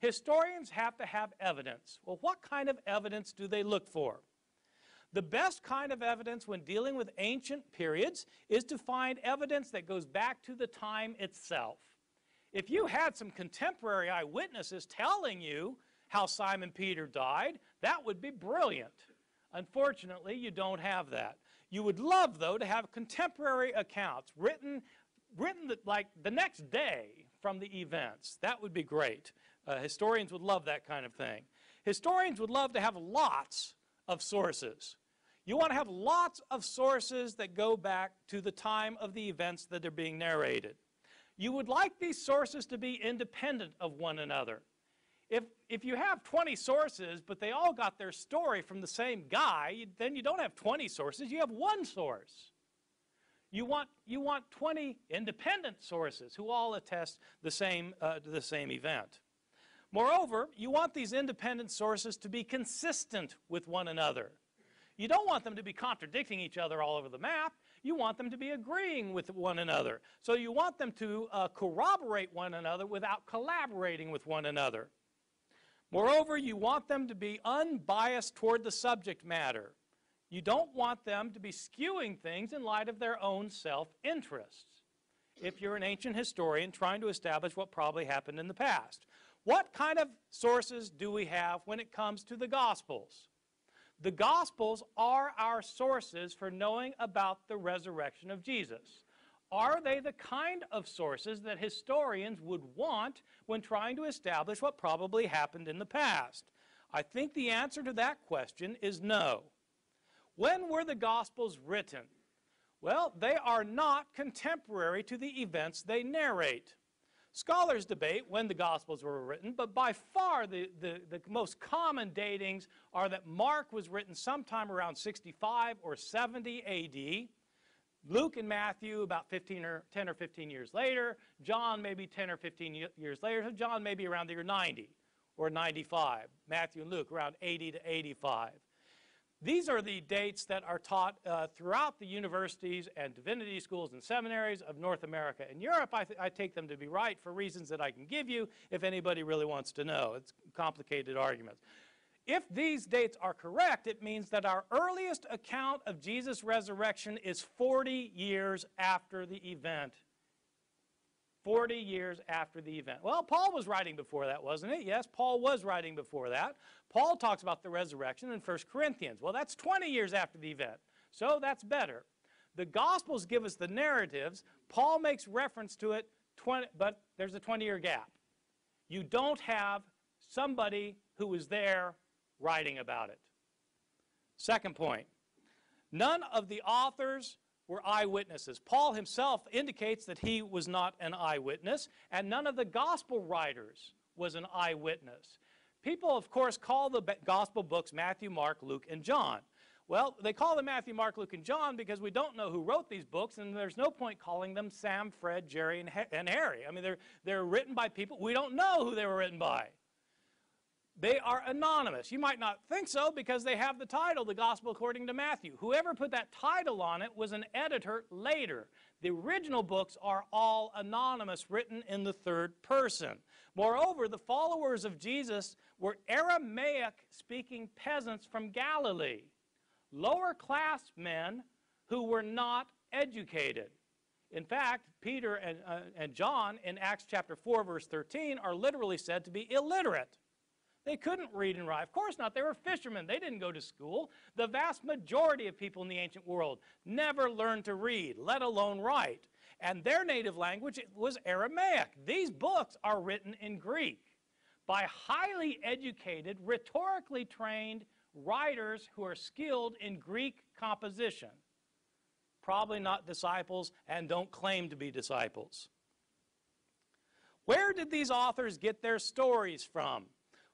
Historians have to have evidence. Well, what kind of evidence do they look for? The best kind of evidence when dealing with ancient periods is to find evidence that goes back to the time itself. If you had some contemporary eyewitnesses telling you how Simon Peter died, that would be brilliant. Unfortunately, you don't have that. You would love, though, to have contemporary accounts written like the next day from the events. That would be great. Historians would love that kind of thing. Historians would love to have lots of sources. You want to have lots of sources that go back to the time of the events that are being narrated. You would like these sources to be independent of one another. If you have 20 sources, but they all got their story from the same guy, then you don't have 20 sources, you have one source. You want 20 independent sources who all attest the same event. Moreover, you want these independent sources to be consistent with one another. You don't want them to be contradicting each other all over the map. You want them to be agreeing with one another. So you want them to corroborate one another without collaborating with one another. Moreover, you want them to be unbiased toward the subject matter. You don't want them to be skewing things in light of their own self-interests, if you're an ancient historian trying to establish what probably happened in the past. What kind of sources do we have when it comes to the Gospels? The Gospels are our sources for knowing about the resurrection of Jesus. Are they the kind of sources that historians would want when trying to establish what probably happened in the past? I think the answer to that question is no. When were the Gospels written? Well, they are not contemporary to the events they narrate. Scholars debate when the Gospels were written, but by far the most common datings are that Mark was written sometime around 65 or 70 A.D., Luke and Matthew about 10 or 15 years later, John maybe 10 or 15 years later, so John maybe around the year 90 or 95, Matthew and Luke around 80 to 85. These are the dates that are taught throughout the universities and divinity schools and seminaries of North America and Europe. I take them to be right for reasons that I can give you if anybody really wants to know. It's complicated arguments. If these dates are correct, it means that our earliest account of Jesus' resurrection is 40 years after the event. 40 years after the event. Well, Paul was writing before that, wasn't it? Yes, Paul was writing before that. Paul talks about the resurrection in 1 Corinthians. Well, that's 20 years after the event, so that's better. The Gospels give us the narratives. Paul makes reference to it, but there's a 20-year gap. You don't have somebody who was there writing about it. Second point, none of the authors were eyewitnesses. Paul himself indicates that he was not an eyewitness, and none of the gospel writers was an eyewitness. People, of course, call the gospel books Matthew, Mark, Luke, and John. Well, they call them Matthew, Mark, Luke, and John because we don't know who wrote these books, and there's no point calling them Sam, Fred, Jerry, and Harry. I mean, they're written by people. We don't know who they were written by. They are anonymous. You might not think so because they have the title, The Gospel According to Matthew. Whoever put that title on it was an editor later. The original books are all anonymous, written in the third person. Moreover, the followers of Jesus were Aramaic-speaking peasants from Galilee, lower-class men who were not educated. In fact, Peter and John in Acts chapter 4, verse 13 are literally said to be illiterate. They couldn't read and write. Of course not. They were fishermen. They didn't go to school. The vast majority of people in the ancient world never learned to read, let alone write. And their native language was Aramaic. These books are written in Greek by highly educated, rhetorically trained writers who are skilled in Greek composition. Probably not disciples and don't claim to be disciples. Where did these authors get their stories from?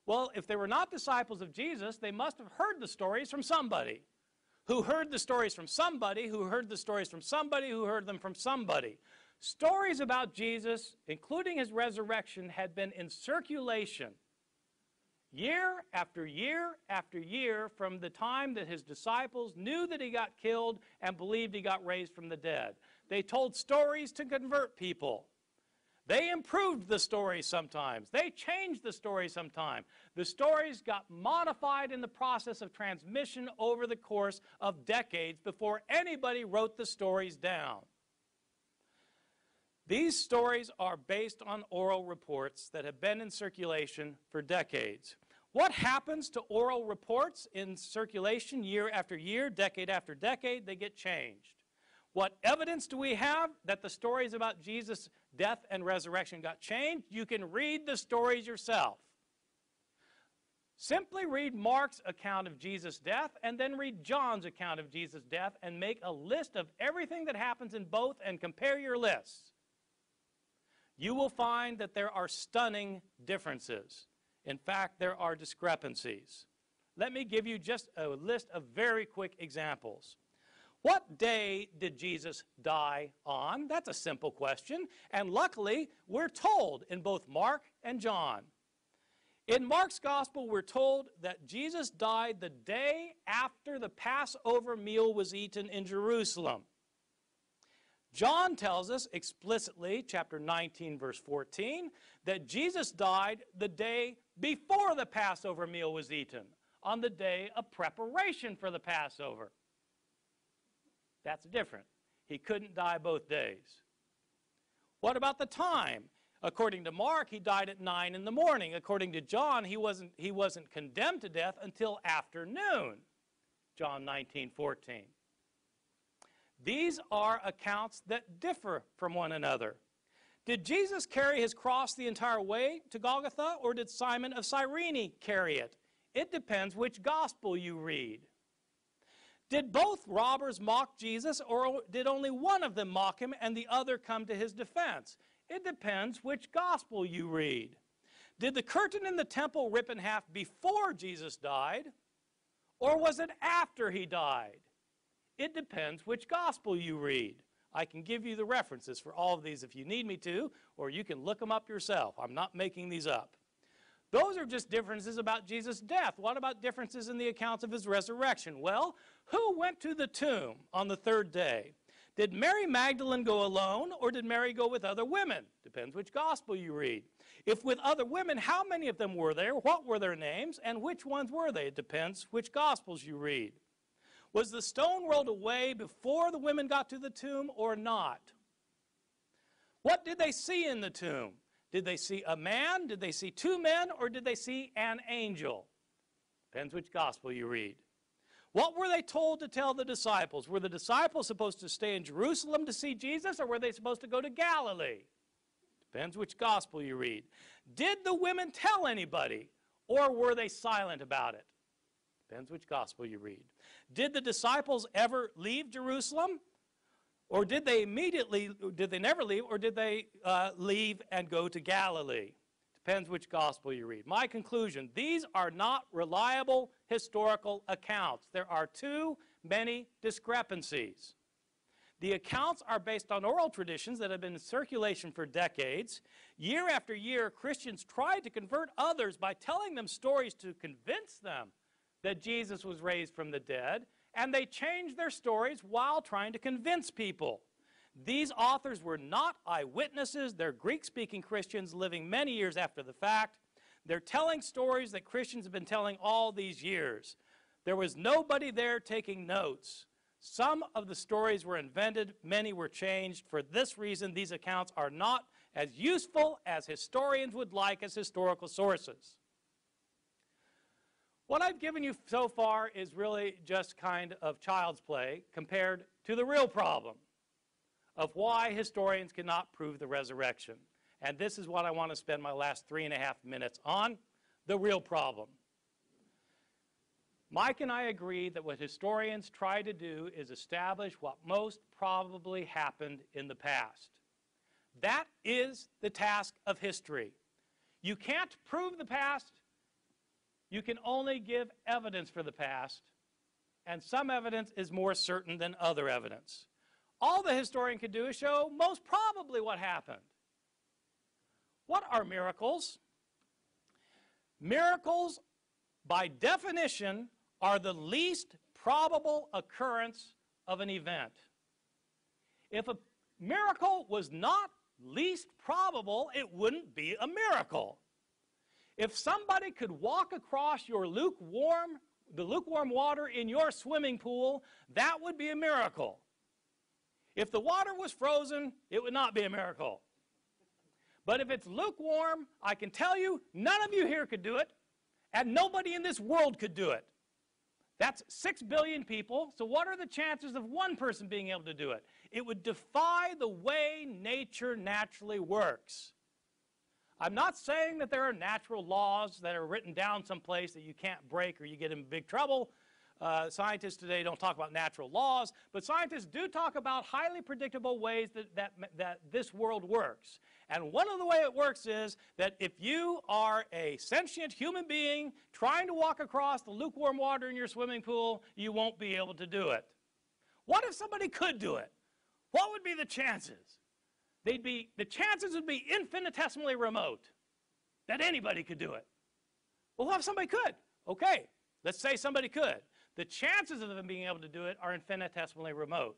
Well, if they were not disciples of Jesus, they must have heard the stories from somebody, who heard the stories from somebody, who heard the stories from somebody, who heard them from somebody. Stories about Jesus, including his resurrection, had been in circulation year after year after year from the time that his disciples knew that he got killed and believed he got raised from the dead. They told stories to convert people. They improved the story sometimes. They changed the story sometimes. The stories got modified in the process of transmission over the course of decades before anybody wrote the stories down. These stories are based on oral reports that have been in circulation for decades. What happens to oral reports in circulation year after year, decade after decade? They get changed. What evidence do we have that the stories about Jesus' death and resurrection got changed? You can read the stories yourself. Simply read Mark's account of Jesus' death and then read John's account of Jesus' death and make a list of everything that happens in both and compare your lists. You will find that there are stunning differences. In fact, there are discrepancies. Let me give you just a list of very quick examples. What day did Jesus die on? That's a simple question, and luckily we're told in both Mark and John. In Mark's gospel, we're told that Jesus died the day after the Passover meal was eaten in Jerusalem. John tells us explicitly, chapter 19, verse 14, that Jesus died the day before the Passover meal was eaten, on the day of preparation for the Passover. That's different. He couldn't die both days. What about the time? According to Mark, he died at 9 in the morning. According to John, he wasn't condemned to death until afternoon. John 19:14. These are accounts that differ from one another. Did Jesus carry his cross the entire way to Golgotha, or did Simon of Cyrene carry it? It depends which gospel you read. Did both robbers mock Jesus, or did only one of them mock him and the other come to his defense? It depends which gospel you read. Did the curtain in the temple rip in half before Jesus died, or was it after he died? It depends which gospel you read. I can give you the references for all of these if you need me to, or you can look them up yourself. I'm not making these up. Those are just differences about Jesus' death. What about differences in the accounts of his resurrection? Well, who went to the tomb on the third day? Did Mary Magdalene go alone, or did Mary go with other women? Depends which gospel you read. If with other women, how many of them were there? What were their names? And which ones were they? It depends which gospels you read. Was the stone rolled away before the women got to the tomb or not? What did they see in the tomb? Did they see a man? Did they see two men? Or did they see an angel? Depends which gospel you read. What were they told to tell the disciples? Were the disciples supposed to stay in Jerusalem to see Jesus, or were they supposed to go to Galilee? Depends which gospel you read. Did the women tell anybody, or were they silent about it? Depends which gospel you read. Did the disciples ever leave Jerusalem? Or did they never leave, or did they leave and go to Galilee? Depends which gospel you read. My conclusion, these are not reliable historical accounts. There are too many discrepancies. The accounts are based on oral traditions that have been in circulation for decades. Year after year, Christians tried to convert others by telling them stories to convince them that Jesus was raised from the dead, and they changed their stories while trying to convince people. These authors were not eyewitnesses. They're Greek-speaking Christians living many years after the fact. They're telling stories that Christians have been telling all these years. There was nobody there taking notes. Some of the stories were invented, many were changed. For this reason, these accounts are not as useful as historians would like as historical sources. What I've given you so far is really just kind of child's play compared to the real problem of why historians cannot prove the resurrection. And this is what I want to spend my last 3.5 minutes on, the real problem. Mike and I agree that what historians try to do is establish what most probably happened in the past. That is the task of history. You can't prove the past. You can only give evidence for the past, and some evidence is more certain than other evidence. All the historian can do is show most probably what happened. What are miracles? Miracles, by definition, are the least probable occurrence of an event. If a miracle was not least probable, it wouldn't be a miracle. If somebody could walk across the lukewarm water in your swimming pool, that would be a miracle. If the water was frozen, it would not be a miracle. But if it's lukewarm, I can tell you, none of you here could do it, and nobody in this world could do it. That's 6 billion people, so what are the chances of one person being able to do it? It would defy the way nature naturally works. I'm not saying that there are natural laws that are written down someplace that you can't break or you get in big trouble. Scientists today don't talk about natural laws, but scientists do talk about highly predictable ways that this world works. And one of the ways it works is that if you are a sentient human being trying to walk across the lukewarm water in your swimming pool, you won't be able to do it. What if somebody could do it? What would be the chances? The chances would be infinitesimally remote that anybody could do it. Well, what if somebody could? Okay, let's say somebody could. The chances of them being able to do it are infinitesimally remote.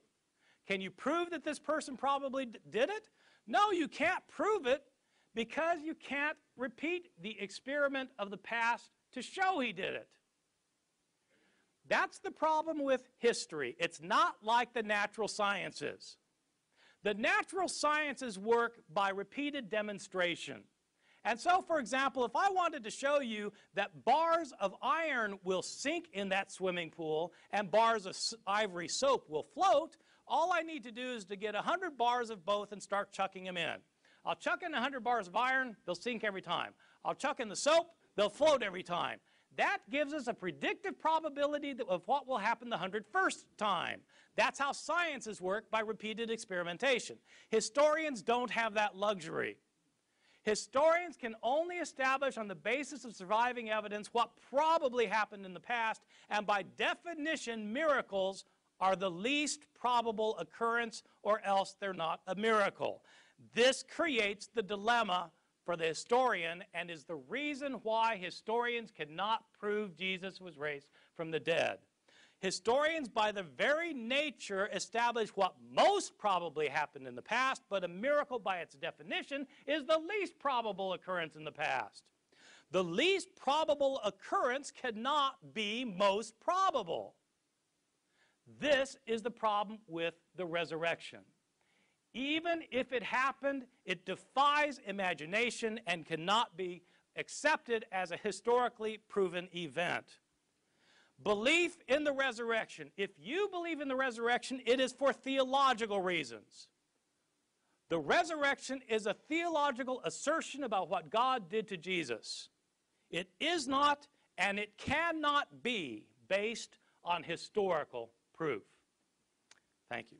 Can you prove that this person probably did it? No, you can't prove it because you can't repeat the experiment of the past to show he did it. That's the problem with history. It's not like the natural sciences. The natural sciences work by repeated demonstration. And so, for example, if I wanted to show you that bars of iron will sink in that swimming pool and bars of ivory soap will float, all I need to do is to get 100 bars of both and start chucking them in. I'll chuck in 100 bars of iron, they'll sink every time. I'll chuck in the soap, they'll float every time. That gives us a predictive probability of what will happen the 101st time. That's how sciences work, by repeated experimentation. Historians don't have that luxury. Historians can only establish on the basis of surviving evidence what probably happened in the past, and by definition, miracles are the least probable occurrence, or else they're not a miracle. This creates the dilemma for the historian and is the reason why historians cannot prove Jesus was raised from the dead. Historians, by their very nature, establish what most probably happened in the past, but a miracle, by its definition, is the least probable occurrence in the past. The least probable occurrence cannot be most probable. This is the problem with the resurrection. Even if it happened, it defies imagination and cannot be accepted as a historically proven event. Belief in the resurrection. If you believe in the resurrection, it is for theological reasons. The resurrection is a theological assertion about what God did to Jesus. It is not, and it cannot be, based on historical proof. Thank you.